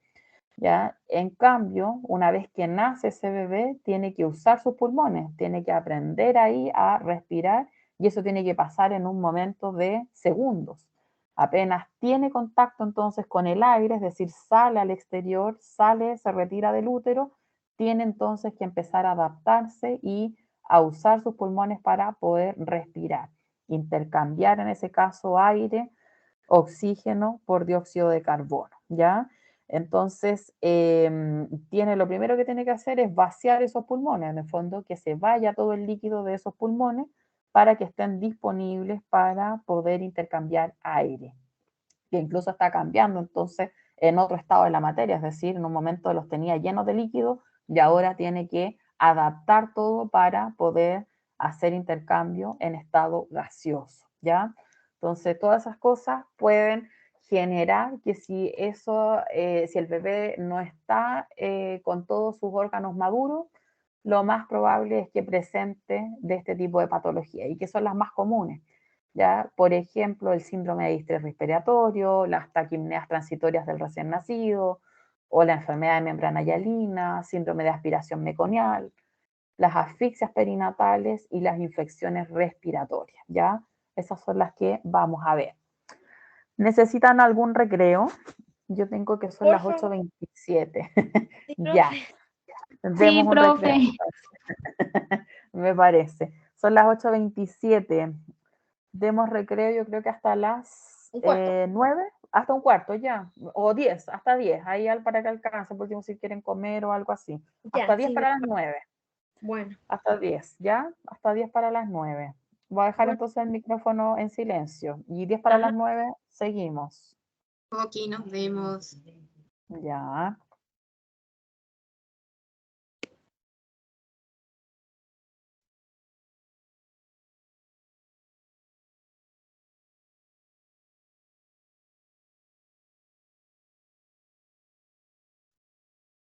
¿Ya? En cambio, una vez que nace ese bebé, tiene que usar sus pulmones, tiene que aprender ahí a respirar y eso tiene que pasar en un momento de segundos. Apenas tiene contacto entonces con el aire, es decir, sale al exterior, sale, se retira del útero, tiene entonces que empezar a adaptarse y a usar sus pulmones para poder respirar, intercambiar en ese caso aire, oxígeno por dióxido de carbono, ¿ya? Entonces, lo primero que tiene que hacer es vaciar esos pulmones, en el fondo, que se vaya todo el líquido de esos pulmones para que estén disponibles para poder intercambiar aire, que incluso está cambiando entonces en otro estado de la materia, es decir, en un momento los tenía llenos de líquido y ahora tiene que adaptar todo para poder hacer intercambio en estado gaseoso, ¿ya? Entonces, todas esas cosas pueden generar que si si el bebé no está con todos sus órganos maduros, lo más probable es que presente de este tipo de patología y que son las más comunes. ¿Ya? Por ejemplo, el síndrome de distrés respiratorio, las taquimneas transitorias del recién nacido, o la enfermedad de membrana hialina, síndrome de aspiración meconial, las asfixias perinatales y las infecciones respiratorias, ¿ya? Esas son las que vamos a ver. ¿Necesitan algún recreo? Yo tengo que son Por las favor. 8:27. Sí, Ya, profe. Sí, demos un recreo. profe. Me parece. Son las 8:27. Demos recreo, yo creo que hasta las Un cuarto. 9, hasta un cuarto ya, o 10, hasta 10, ahí para que alcance, por último, si quieren comer o algo así. Hasta Ya, 10 sí, para las 9, bueno. hasta 10, ¿ya? Hasta 10 para las 9. Voy a dejar Bueno. entonces el micrófono en silencio. Y 10 para Ajá. las 9, seguimos. Ok, nos vemos. Ya.